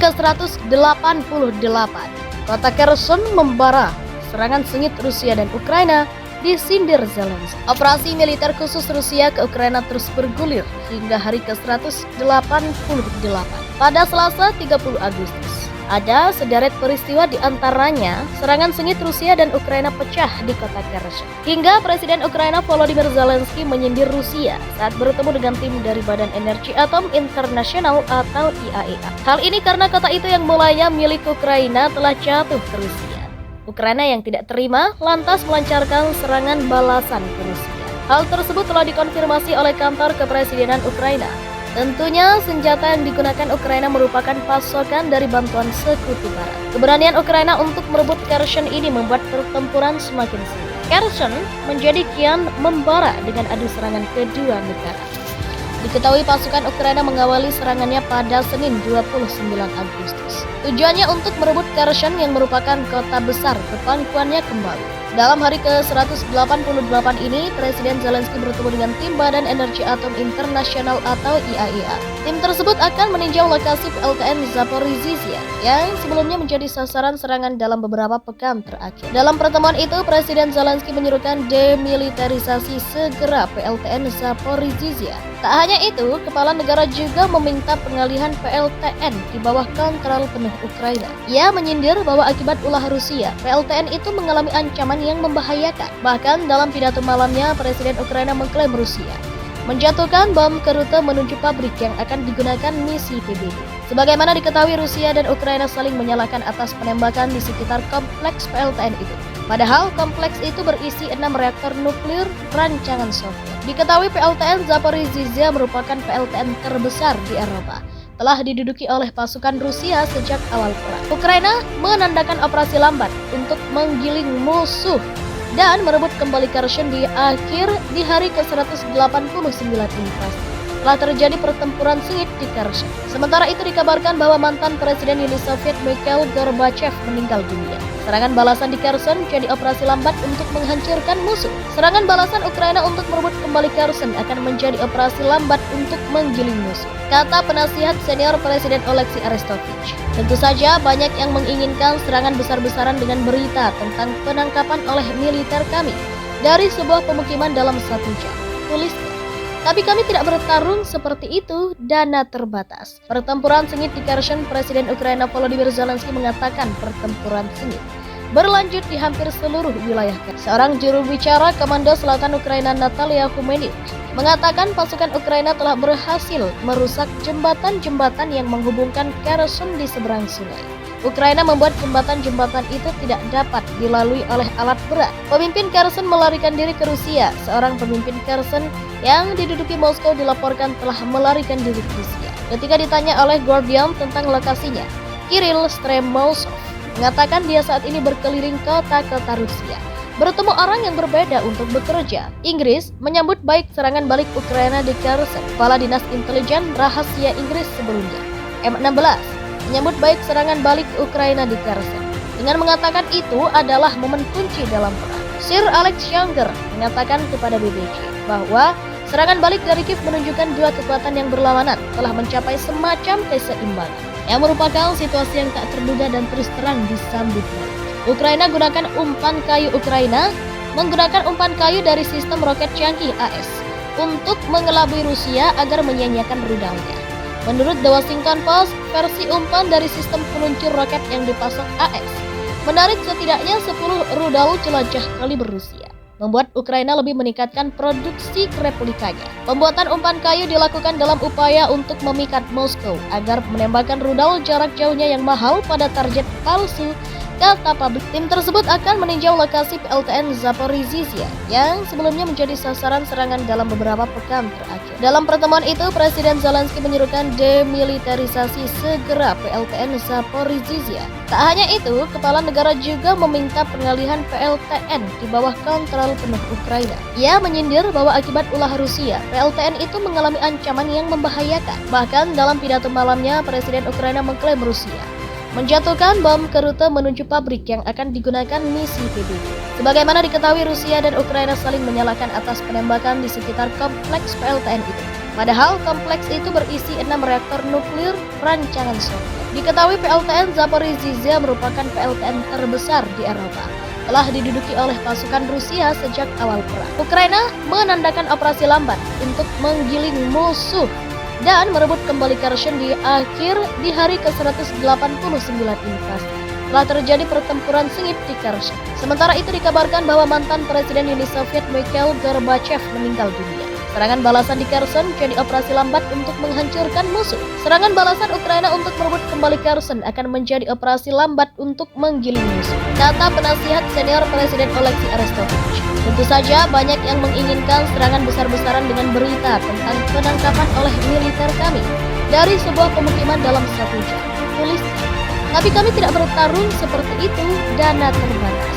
ke-188, kota Kherson membara, serangan sengit Rusia dan Ukraina disindir Zelensky. Operasi militer khusus Rusia ke Ukraina terus bergulir hingga hari ke-188 pada Selasa 30 Agustus. Ada sederet peristiwa di antaranya serangan sengit Rusia dan Ukraina pecah di kota Kherson. Hingga Presiden Ukraina Volodymyr Zelensky menyindir Rusia saat bertemu dengan tim dari Badan Energi Atom Internasional atau IAEA. Hal ini karena kota itu yang mulanya milik Ukraina telah jatuh ke Rusia. Ukraina yang tidak terima lantas melancarkan serangan balasan ke Rusia. Hal tersebut telah dikonfirmasi oleh kantor kepresidenan Ukraina. Tentunya senjata yang digunakan Ukraina merupakan pasokan dari bantuan Sekutu Barat. Keberanian Ukraina untuk merebut Kherson ini membuat pertempuran semakin sengit. Kherson menjadi kian membara dengan adu serangan kedua negara. Diketahui pasukan Ukraina mengawali serangannya pada Senin 29 Agustus. Tujuannya untuk merebut Kherson yang merupakan kota besar kepangkuannya kembali. Dalam hari ke-188 ini, Presiden Zelensky bertemu dengan tim Badan Energi Atom Internasional atau IAEA. Tim tersebut akan meninjau lokasi PLTN Zaporizhzhia yang sebelumnya menjadi sasaran serangan dalam beberapa pekan terakhir. Dalam pertemuan itu, Presiden Zelensky menyerukan demilitarisasi segera PLTN Zaporizhzhia. Tak hanya itu, kepala negara juga meminta pengalihan PLTN di bawah kontrol penuh Ukraina. Ia menyindir bahwa akibat ulah Rusia, PLTN itu mengalami ancaman yang membahayakan. Bahkan dalam pidato malamnya, Presiden Ukraina mengklaim Rusia menjatuhkan bom ke rute menuju pabrik yang akan digunakan misi PBB. Sebagaimana diketahui, Rusia dan Ukraina saling menyalahkan atas penembakan di sekitar kompleks PLTN itu. Padahal kompleks itu berisi 6 reaktor nuklir rancangan Soviet. Diketahui PLTN Zaporizhzhia merupakan PLTN terbesar di Eropa. Telah diduduki oleh pasukan Rusia sejak awal perang. Ukraina menandakan operasi lambat untuk menggiling musuh dan merebut kembali Kherson di hari ke-189 ini pasti. Telah terjadi pertempuran sengit di Kherson. Sementara itu dikabarkan bahwa mantan Presiden Uni Soviet Mikhail Gorbachev meninggal dunia. Serangan balasan di Kherson jadi operasi lambat untuk menghancurkan musuh. Serangan balasan Ukraina untuk merebut kembali Kherson akan menjadi operasi lambat untuk menggiling musuh, kata penasihat senior Presiden Oleksiy Arestovich. Tentu saja banyak yang menginginkan serangan besar-besaran dengan berita tentang penangkapan oleh militer kami dari sebuah pemukiman dalam 1 jam, tulisnya. Tapi kami tidak bertarung seperti itu, dana terbatas. Pertempuran sengit di Kherson, Presiden Ukraina Volodymyr Zelensky mengatakan pertempuran sengit berlanjut di hampir seluruh wilayah. Seorang juru bicara Komando Selatan Ukraina Natalia Humeniuk mengatakan pasukan Ukraina telah berhasil merusak jembatan-jembatan yang menghubungkan Kherson di seberang sungai. Ukraina membuat jembatan-jembatan itu tidak dapat dilalui oleh alat berat. Pemimpin Kherson melarikan diri ke Rusia. Seorang pemimpin Kherson yang diduduki Moskow dilaporkan telah melarikan diri ke Rusia. Ketika ditanya oleh Guardian tentang lokasinya, Kirill Stremosov mengatakan dia saat ini berkeliling kota-kota Rusia, bertemu orang yang berbeda untuk bekerja. Inggris menyambut baik serangan balik Ukraina di Kherson. Kepala Dinas Intelijen Rahasia Inggris sebelumnya, M16, menyambut baik serangan balik Ukraina di Kherson dengan mengatakan itu adalah momen kunci dalam perang. Sir Alex Younger mengatakan kepada BBC bahwa serangan balik dari Kiev menunjukkan dua kekuatan yang berlawanan telah mencapai semacam keseimbangan, yang merupakan situasi yang tak terduga dan terus terang disambut baik. Ukraina menggunakan umpan kayu dari sistem roket canggih AS untuk mengelabui Rusia agar menyia-nyiakan rudalnya. Menurut The Washington Post, versi umpan dari sistem peluncur roket yang dipasok AS menarik setidaknya 10 rudal jelajah kaliber Rusia, membuat Ukraina lebih meningkatkan produksi replikanya. Pembuatan umpan kayu dilakukan dalam upaya untuk memikat Moskow agar menembakkan rudal jarak jauhnya yang mahal pada target palsu, kata publik. Tim tersebut akan meninjau lokasi PLTN Zaporizhzhia yang sebelumnya menjadi sasaran serangan dalam beberapa pekan terakhir. Dalam pertemuan itu, Presiden Zelensky menyerukan demilitarisasi segera PLTN Zaporizhzhia. Tak hanya itu, kepala negara juga meminta pengalihan PLTN di bawah kontrol penuh Ukraina. Ia menyindir bahwa akibat ulah Rusia, PLTN itu mengalami ancaman yang membahayakan. Bahkan dalam pidato malamnya, Presiden Ukraina mengklaim Rusia menjatuhkan bom ke rute menuju pabrik yang akan digunakan misi PBB. Sebagaimana diketahui, Rusia dan Ukraina saling menyalahkan atas penembakan di sekitar kompleks PLTN itu. Padahal kompleks itu berisi 6 reaktor nuklir rancangan Soviet. Diketahui PLTN Zaporizhzhia merupakan PLTN terbesar di Eropa. Telah diduduki oleh pasukan Rusia sejak awal perang. Ukraina menandakan operasi lambat untuk menggiling musuh dan merebut kembali Kherson di hari ke-189 invasi. Telah terjadi pertempuran sengit di Kherson. Sementara itu dikabarkan bahwa mantan Presiden Uni Soviet Mikhail Gorbachev meninggal dunia. Serangan balasan di Kherson jadi operasi lambat untuk menghancurkan musuh. Serangan balasan Ukraina untuk merebut kembali Kherson akan menjadi operasi lambat untuk menggiling musuh, kata penasihat senior Presiden Oleksiy Arestovich. Tentu saja banyak yang menginginkan serangan besar-besaran dengan berita tentang penangkapan oleh militer kami dari sebuah pemukiman dalam 1 jam, tulis. Tapi kami tidak bertarung seperti itu, dana terbatas.